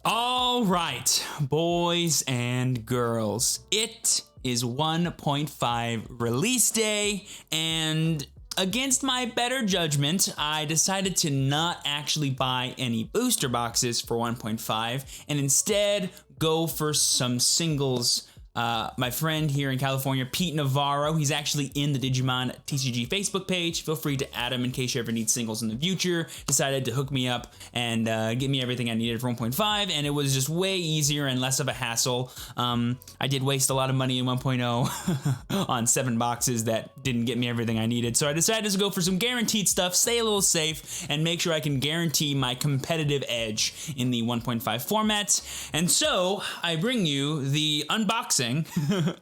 All right, boys and girls, it is 1.5 release day, and against my better judgment, I decided to not actually buy any booster boxes for 1.5 and instead go for some singles. My friend here in California, Pete Navarro, he's actually in the Digimon TCG Facebook page. Feel free to add him in case you ever need singles in the future. Decided to hook me up and give me everything I needed for 1.5, and it was just way easier and less of a hassle. I did waste a lot of money in 1.0 on 7 boxes that didn't get me everything I needed, so I decided to go for some guaranteed stuff, stay a little safe, and make sure I can guarantee my competitive edge in the 1.5 format. And so I bring you the unboxing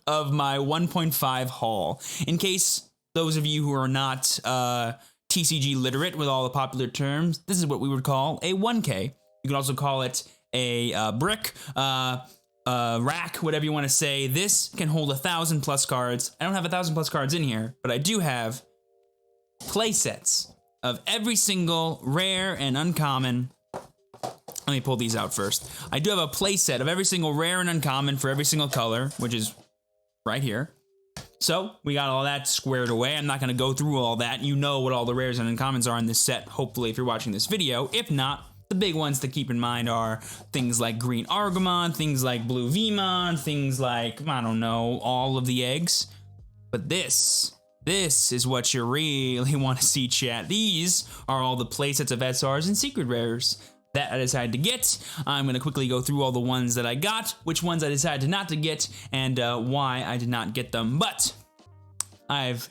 of my 1.5 haul. In case those of you who are not TCG literate with all the popular terms, this is what we would call a 1K. You can also call it a brick, rack, whatever you want to say. This can hold 1,000+ cards. I don't have 1,000+ cards in here, but I do have play sets of every single rare and uncommon. Let me pull these out first. I do have a play set of every single rare and uncommon for every single color, which is right here. So we got all that squared away. I'm not going to go through all that. You know what all the rares and uncommons are in this set, hopefully, if you're watching this video. If not, the big ones to keep in mind are things like green Argamon, things like blue Vmon, things like, I don't know, all of the eggs. But this is what you really want to see, chat. These are all the playsets of SRs and secret rares that I decided to get. I'm going to quickly go through all the ones that I got, which ones I decided not to get, and why I did not get them. But I've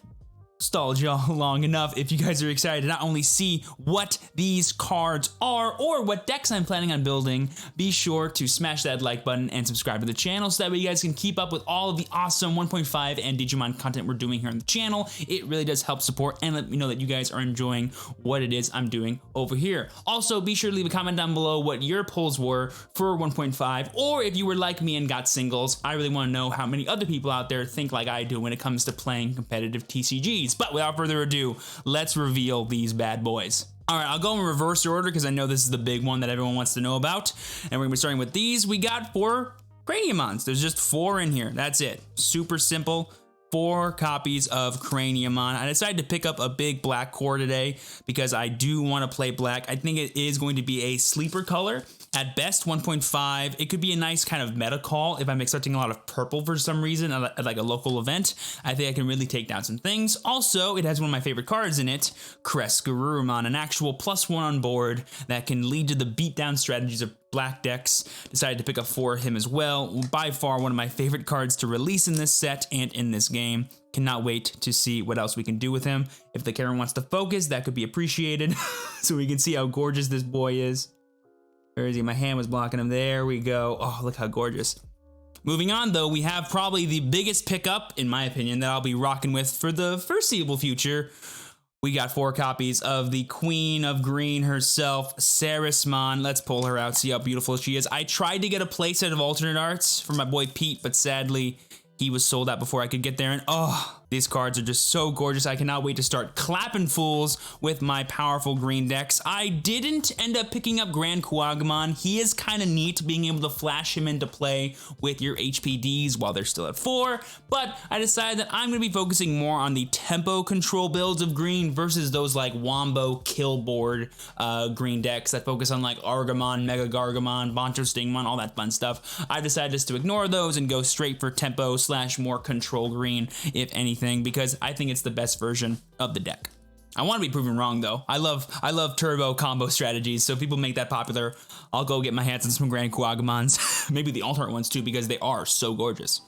stalled y'all long enough. If you guys are excited to not only see what these cards are or what decks I'm planning on building, be sure to smash that like button and subscribe to the channel so that way you guys can keep up with all of the awesome 1.5 and Digimon content we're doing here on the channel. It really does help support and let me know that you guys are enjoying what it is I'm doing over here. Also, be sure to leave a comment down below what your pulls were for 1.5, or if you were like me and got singles. I really want to know how many other people out there think like I do when it comes to playing competitive TCGs. But without further ado, let's reveal these bad boys. All right, I'll go in reverse order because I know this is the big one that everyone wants to know about. And we're gonna be starting with these. We got 4 Craniamons. There's just 4 in here. That's it. Super simple. 4 copies of Craniamon. I decided to pick up a big black core today because I do want to play black. I think it is going to be a sleeper color. At best, 1.5. It could be a nice kind of meta call if I'm expecting a lot of purple for some reason at like a local event. I think I can really take down some things. Also, it has one of my favorite cards in it, Ceresmon, an actual +1 on board that can lead to the beatdown strategies of black decks. Decided to pick up 4 of him as well. By far one of my favorite cards to release in this set and in this game. Cannot wait to see what else we can do with him. If the camera wants to focus, that could be appreciated so we can see how gorgeous this boy is. Where is he? My hand was blocking him. There we go. Oh, look how gorgeous. Moving on, though, we have probably the biggest pickup, in my opinion, that I'll be rocking with for the foreseeable future. We got 4 copies of the Queen of Green herself, Ceresmon. Let's pull her out, see how beautiful she is. I tried to get a playset of alternate arts for my boy Pete, but sadly, he was sold out before I could get there. And oh, these cards are just so gorgeous. I cannot wait to start clapping fools with my powerful green decks. I didn't end up picking up Grand Kuagamon. He is kind of neat being able to flash him into play with your HPDs while they're still at 4, but I decided that I'm going to be focusing more on the tempo control builds of green versus those like Wombo kill board green decks that focus on like Argamon, Mega Gargamon, Boncho Stingmon, all that fun stuff. I decided just to ignore those and go straight for tempo / more control green, if anything, because I think it's the best version of the deck. I want to be proven wrong though. I love turbo combo strategies, so if people make that popular, I'll go get my hands on some Grand Kuagamons, maybe the alternate ones too, because they are so gorgeous.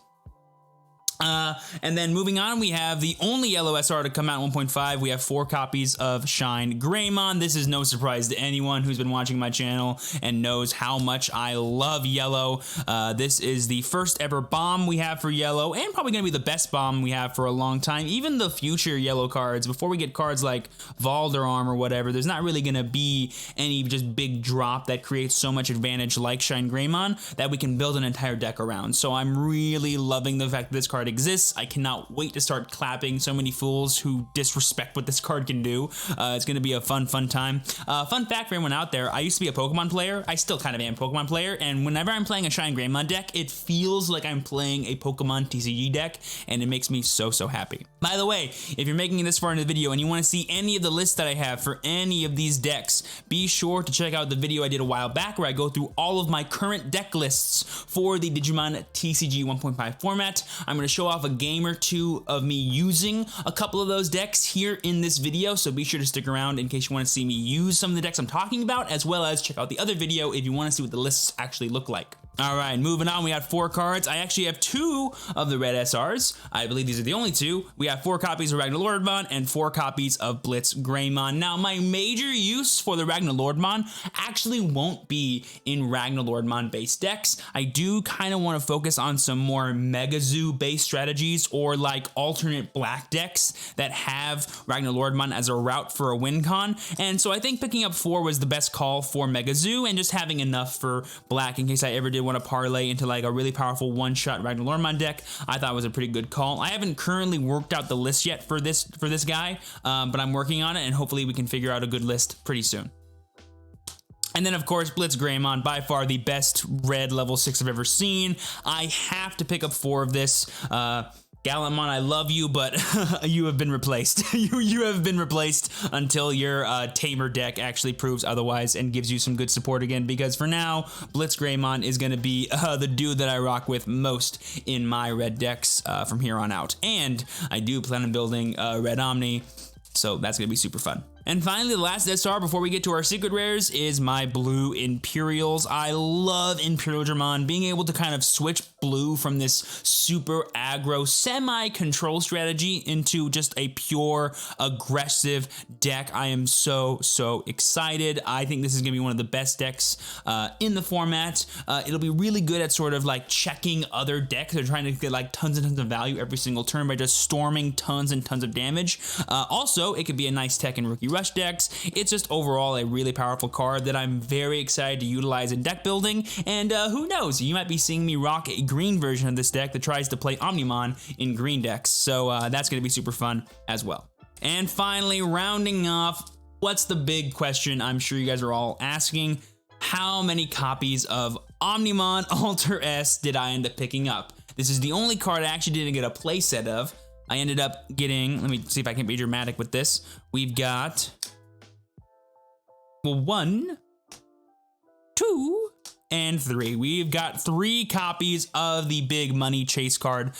And then moving on, we have the only yellow SR to come out in 1.5. We have 4 copies of Shinegreymon. This is no surprise to anyone who's been watching my channel and knows how much I love yellow. This is the first ever bomb we have for yellow, and probably going to be the best bomb we have for a long time. Even the future yellow cards, before we get cards like Valderarm or whatever, there's not really going to be any just big drop that creates so much advantage like Shinegreymon that we can build an entire deck around. So I'm really loving the fact that this card card exists. I cannot wait to start clapping so many fools who disrespect what this card can do. It's going to be a fun time. Fun fact for everyone out there, I used to be a Pokemon player. I still kind of am a Pokemon player, and whenever I'm playing a Shinegreymon deck, it feels like I'm playing a Pokemon TCG deck, and it makes me so happy. By the way, if you're making this far into the video and you want to see any of the lists that I have for any of these decks, be sure to check out the video I did a while back where I go through all of my current deck lists for the Digimon TCG 1.5 format. I'm going to show off a game or two of me using a couple of those decks here in this video, so be sure to stick around in case you want to see me use some of the decks I'm talking about, as well as check out the other video if you want to see what the lists actually look like. All right, moving on, we got 4 cards. I actually have 2 of the red SRs. I believe these are the only 2. We have 4 copies of Ragnarlordmon and 4 copies of Blitzgreymon. Now, my major use for the Ragnarlordmon actually won't be in Ragnarlordmon-based decks. I do kind of want to focus on some more Mega Zoo-based strategies or like alternate black decks that have Ragnarlordmon as a route for a win con. And so I think picking up 4 was the best call for Mega Zoo and just having enough for black in case I ever did want to parlay into like a really powerful one-shot Ragnarlordmon deck. I thought it was a pretty good call. I haven't currently worked out the list yet for this guy, but I'm working on it and hopefully we can figure out a good list pretty soon. And then, of course, Blitzgreymon, by far the best red level 6 I've ever seen. I have to pick up 4 of this. Gallantmon, I love you, but you have been replaced. you have been replaced until your Tamer deck actually proves otherwise and gives you some good support again, because for now, Blitzgreymon is going to be the dude that I rock with most in my red decks from here on out. And I do plan on building Red Omni, so that's going to be super fun. And finally, the last SR before we get to our secret rares is my blue Imperials. I love Imperialdramon. Being able to kind of switch blue from this super aggro semi-control strategy into just a pure aggressive deck. I am so excited. I think this is going to be one of the best decks in the format. It'll be really good at sort of like checking other decks. They're trying to get like tons and tons of value every single turn by just storming tons and tons of damage. Also, it could be a nice tech in Rookie Rush decks. It's just overall a really powerful card that I'm very excited to utilize in deck building, and who knows, you might be seeing me rock a green version of this deck that tries to play Omnimon in green decks, so that's going to be super fun as well. And finally, rounding off, what's the big question I'm sure you guys are all asking? How many copies of Omnimon Alter S did I end up picking up? This is the only card I actually didn't get a playset of. I ended up getting, let me see if I can be dramatic with this. We've got, well, 1, 2, and 3. We've got 3 copies of the big money chase card,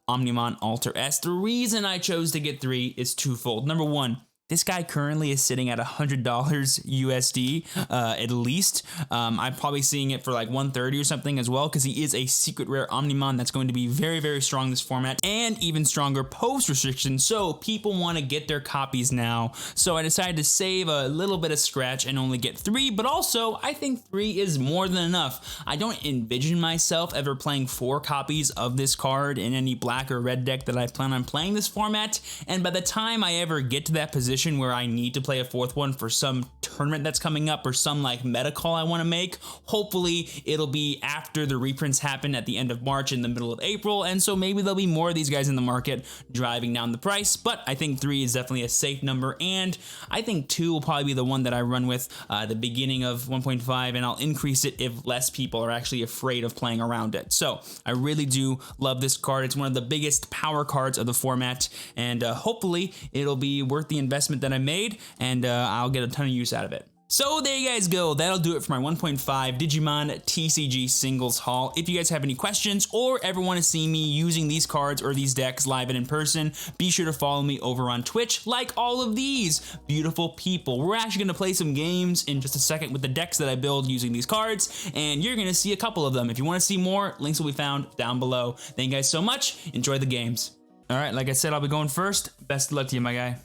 Omnimon Alter S. The reason I chose to get 3 is twofold. Number 1, this guy currently is sitting at $100 USD at least. I'm probably seeing it for like 130 or something as well, because he is a secret rare Omnimon that's going to be very strong in this format and even stronger post restriction. So people want to get their copies now. So I decided to save a little bit of scratch and only get 3, but also I think 3 is more than enough. I don't envision myself ever playing 4 copies of this card in any black or red deck that I plan on playing this format. And by the time I ever get to that position where I need to play a 4th one for some tournament that's coming up or some like meta call I want to make, hopefully it'll be after the reprints happen at the end of March, in the middle of April, and so maybe there'll be more of these guys in the market driving down the price, but I think 3 is definitely a safe number, and I think 2 will probably be the one that I run with the beginning of 1.5, and I'll increase it if less people are actually afraid of playing around it. So I really do love this card. It's one of the biggest power cards of the format, and hopefully it'll be worth the investment that I made, and I'll get a ton of use out of it. So there you guys go. That'll do it for my 1.5 Digimon TCG singles haul. If you guys have any questions or ever want to see me using these cards or these decks live and in person, be sure to follow me over on Twitch, like all of these beautiful people. We're actually going to play some games in just a second with the decks that I build using these cards, and you're going to see a couple of them. If you want to see more, links will be found down below. Thank you guys so much. Enjoy the games. All right, like I said, I'll be going first. Best of luck to you, my guy.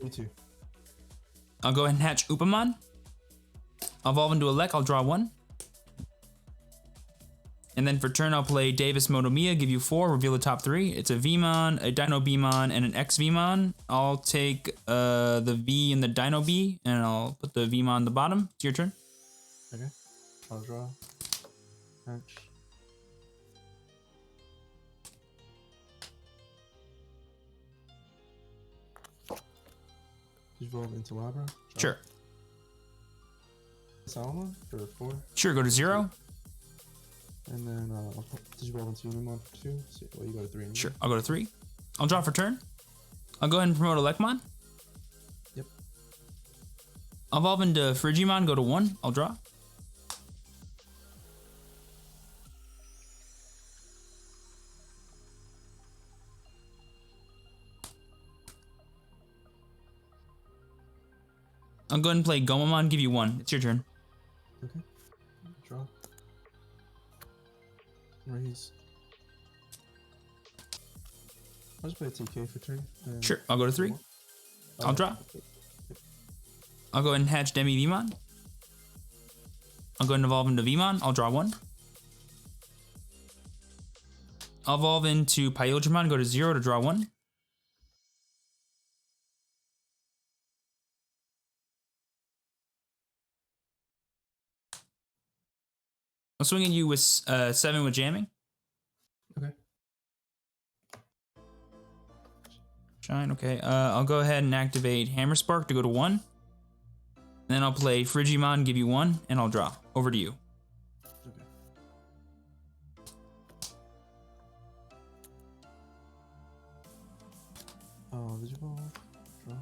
Me too. I'll go ahead and hatch Upamon. I'll evolve into a Lek, I'll draw 1. And then for turn, I'll play Davis Monomiya, give you 4, reveal the top 3. It's a Vmon, a Dino Bmon, and an X Vmon. I'll take the V and the Dino B, and I'll put the Vmon on the bottom. It's your turn. Okay. I'll draw. Hatch. Digivolve into Labra. Sure. Salomon for 4. Sure, go to 0. And then I'll Digivolve into Unimon for 2. So, well, you go to 3. Anyway. Sure, I'll go to 3. I'll draw for turn. I'll go ahead and promote Elecmon. Yep. I'll evolve into Frigimon, go to 1. I'll draw. I'll go ahead and play Gomamon, give you 1. It's your turn. Okay. Draw. Raise. I'll just play a TK for 3. Sure, I'll go to 3. I'll draw. Yep. I'll go ahead and hatch Demi-Vmon. I'll go ahead and evolve into Vmon. I'll draw 1. I'll evolve into Imperialdramon, go to 0 to draw 1. I'll swing at you with 7 with jamming. Okay. Shine, okay. I'll go ahead and activate Hammer Spark to go to 1. Then I'll play Frigimon, give you 1, and I'll draw. Over to you. Okay. Digivolve. Draw.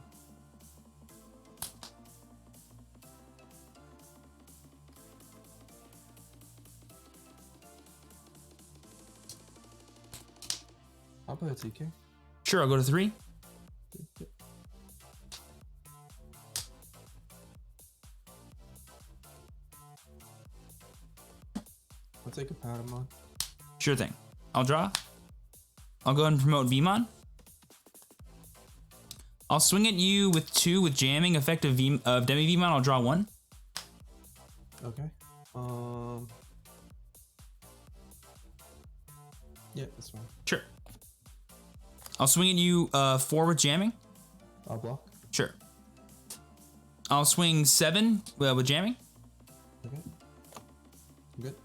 I'll play a TK. Sure, I'll go to 3. Yep. I'll take a Patamon. Sure thing. I'll draw. I'll go ahead and promote Vmon. I'll swing at you with 2 with jamming, effect of Demi-Vmon. I'll draw 1. Okay. Yeah, that's fine. Sure. I'll swing at you 4 with jamming. I'll block. Sure. I'll swing 7 with jamming. Okay. Good.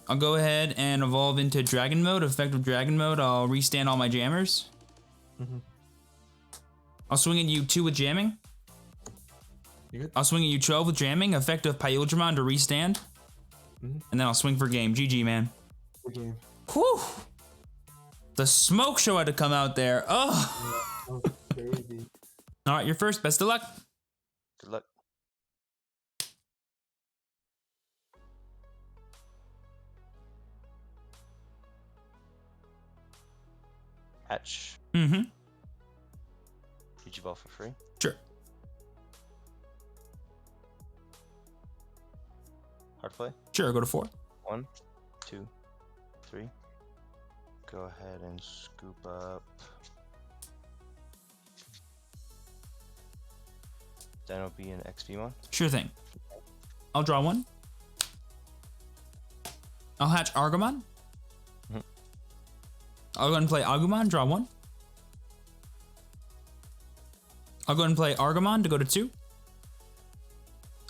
I'll go ahead and evolve into Dragon Mode. Effective Dragon Mode, I'll restand all my jammers. Mm-hmm. I'll swing at you 2 with jamming. You good? I'll swing at you 12 with jamming. Effective Imperialdramon to restand. Mm-hmm. And then I'll swing for game. GG, man. Good game. Whew. The smoke show had to come out there. Oh. Oh, crazy. All right, you're first. Best of luck. Good luck. Hatch. Mm-hmm. Digivolve for free. Sure. Hard play. Sure, go to 4. 1, 2, 3. Go ahead and scoop up Dino B and XVmon. Sure thing. I'll draw 1. I'll hatch Argomon. Mhm. I'll go ahead and play Agumon, draw 1. I'll go ahead and play Argomon to go to 2.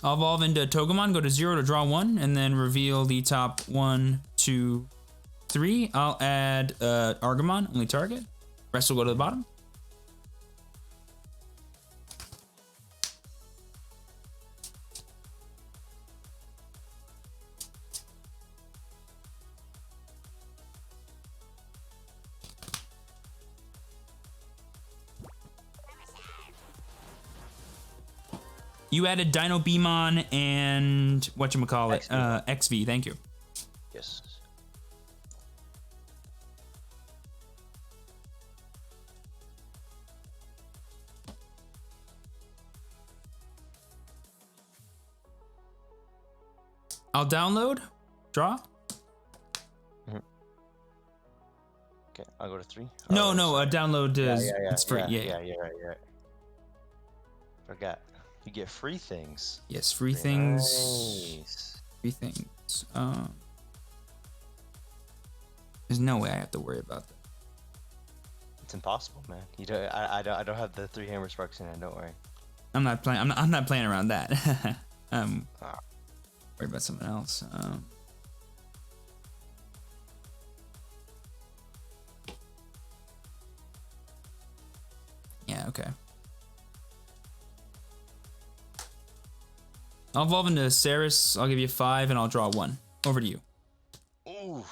I'll evolve into Togemon, go to 0 to draw 1, and then reveal the top 1, 2, 3. I'll add Argomon, only target. Rest will go to the bottom. You added Dino Beamon and whatchamacallit, XV, thank you. Yes. I'll download, draw. Okay, I'll go to 3. No, Oh, no, sorry. download is it's free. Yeah, yeah, you're right. Forgot. You get free things. Yes, free Very things. nice. Free things. There's no way I have to worry about that. It's impossible, man. You don't. I don't have the 3 hammer sparks in it. Don't worry. I'm not playing. I'm not playing around that. Ah. Worry about something else. Yeah. Okay. I'll evolve into Ceres. I'll give you 5, and I'll draw 1. Over to you. Ooh.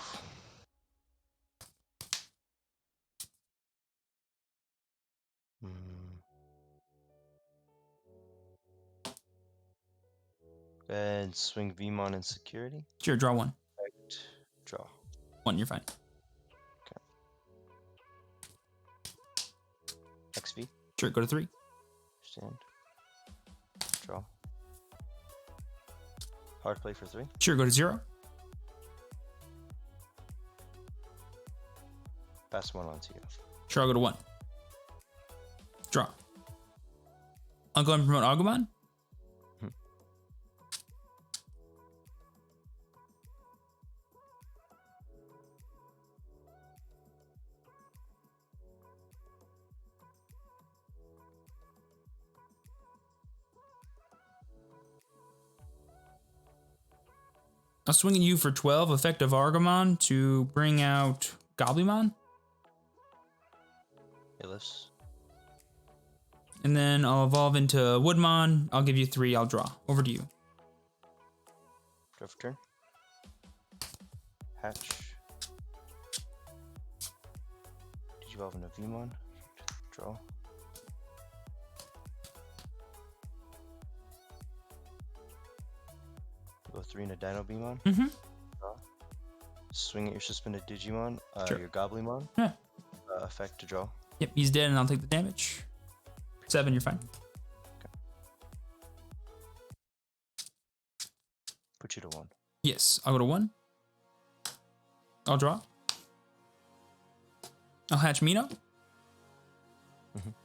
And swing Vmon and security. Sure, draw 1. Effect, draw. 1, you're fine. XV. Sure, go to 3. Stand. Draw. Hard play for 3. Sure, go to 0. Pass 1 on to you. Sure, I'll go to 1. Draw. I'll go and promote Agumon. I'll swing at you for 12, effect of Argomon to bring out Goblymon. It lifts. And then I'll evolve into Woodmon. I'll give you 3, I'll draw. Over to you. Draw for turn. Hatch. Digivolve into Vmon. Draw. Go 3 into Dino Beamon. Mm-hmm. Draw. Swing at your suspended Digimon, Sure. your Goblymon. Yeah. Effect to draw. Yep, he's dead and I'll take the damage. 7, you're fine. Put you to 1. Yes, I'll go to 1. I'll draw. I'll hatch Mino.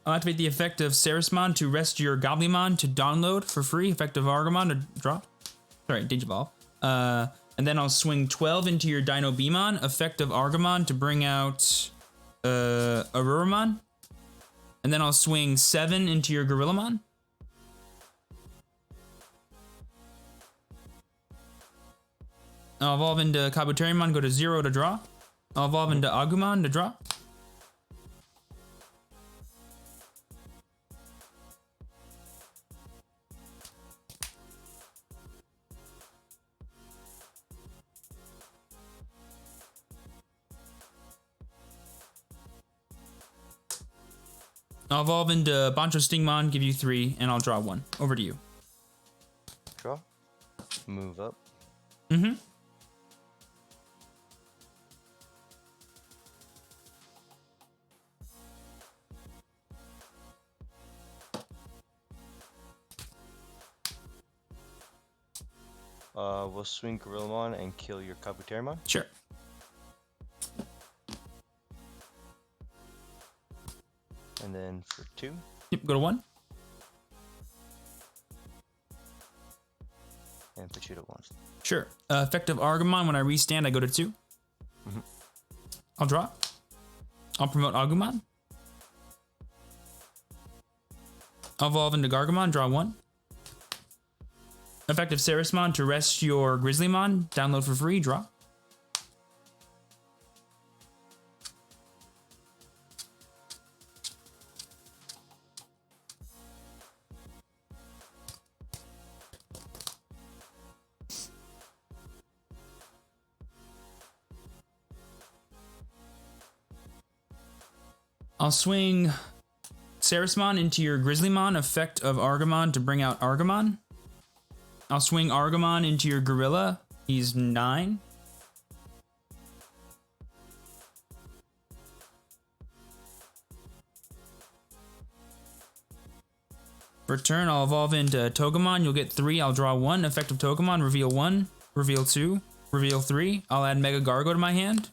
I'll activate the effect of Ceresmon to rest your Goblymon to download for free. Effect of Argomon to draw. Sorry, Digivolve. And then I'll swing 12 into your Dino Beamon. Effect of Argomon to bring out Arurumon. And then I'll swing 7 into your Gorillamon. I'll evolve into Kabuterimon, go to 0 to draw. I'll evolve into Agumon to draw. I'll evolve into Bancho Stingmon, give you 3, and I'll draw 1. Over to you. Draw. Move up. Mm-hmm. We'll swing Gorillamon and kill your Kabuterimon. Sure. And then for 2. Yep, go to 1. And put you to 1. Sure. Effective Argomon, when I restand, I go to 2. I'll draw. I'll promote Agumon. I'll evolve into Gargomon, draw 1. Effective Ceresmon to rest your Grizzlymon, download for free, draw. I'll swing Ceresmon into your Grizzlymon, effect of Argomon to bring out Argomon. I'll swing Argomon into your Gorilla. He's 9. For turn, I'll evolve into Togemon. You'll get 3. I'll draw 1. Effective Togemon, reveal 1, reveal 2, reveal 3. I'll add Mega Gargo to my hand.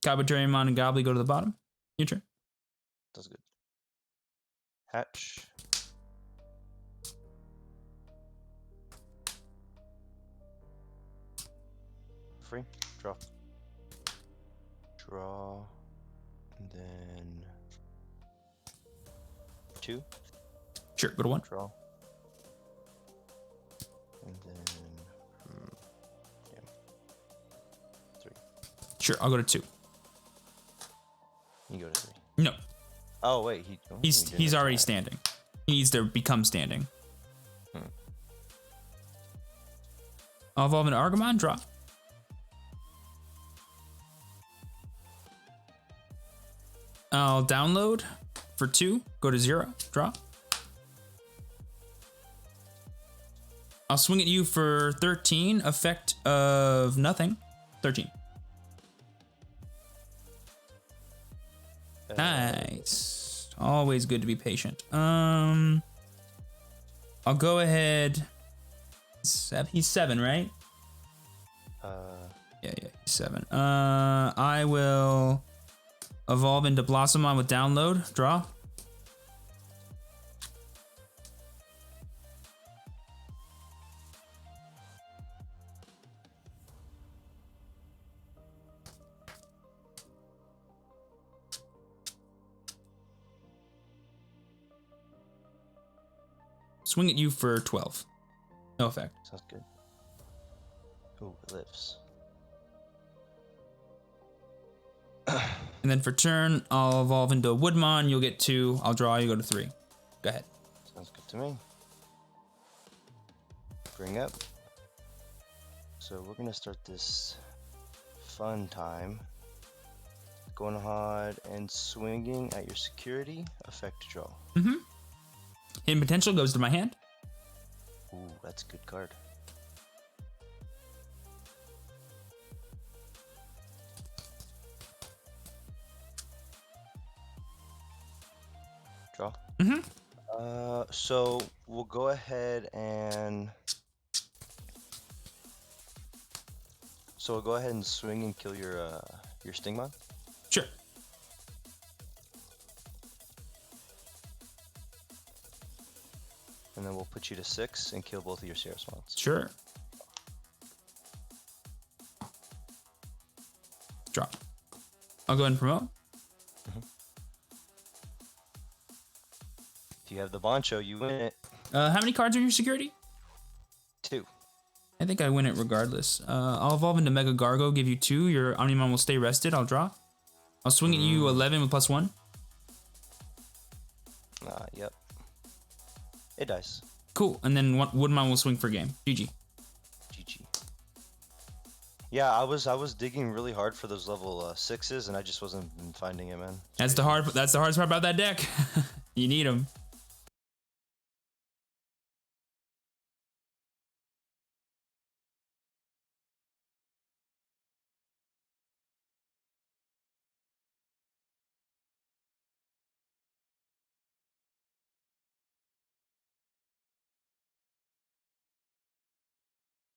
Kabuterimon and Gobbly go to the bottom. Your turn. That's good. Hatch. Free. Draw. Draw. And then 2. Sure, go to 1. Draw. And then yeah. 3. Sure, I'll go to 2. You go to 3. No, Oh wait, he he's already standing. He needs to become standing. I'll evolve into Argamon, draw. I'll download for 2, go to 0, draw. I'll swing at you for 13, effect of nothing, 13. Nice. Always good to be patient. I'll go ahead. He's 7, right? Yeah, he's 7. I will evolve into Blossomon with download. Draw. Swing at you for 12. No effect. Sounds good. Ooh, it lives. And then for turn, I'll evolve into a Woodmon. You'll get 2. I'll draw. You go to 3. Go ahead. Sounds good to me. Bring up. So we're gonna start this fun time. Going hard and swinging at your security. Effect draw. Mm-hmm. Hidden potential goes to my hand. Ooh, that's a good card. Draw. Mm-hmm. So we'll go ahead and swing and kill your Stingmon. Sure. And then we'll put you to 6 and kill both of your Ceresmons. Sure. Draw. I'll go ahead and promote. If you have the Boncho, you win it. How many cards are in your security? 2. I think I win it regardless. I'll evolve into Mega Gargo, give you 2. Your Omnimon will stay rested. I'll draw. I'll swing at you 11 with +1. Yep. It dies. Cool. And then Woodmon will swing for game. GG. GG. Yeah, I was digging really hard for those level 6s, and I just wasn't finding it, man. That's the hardest part about that deck. You need them.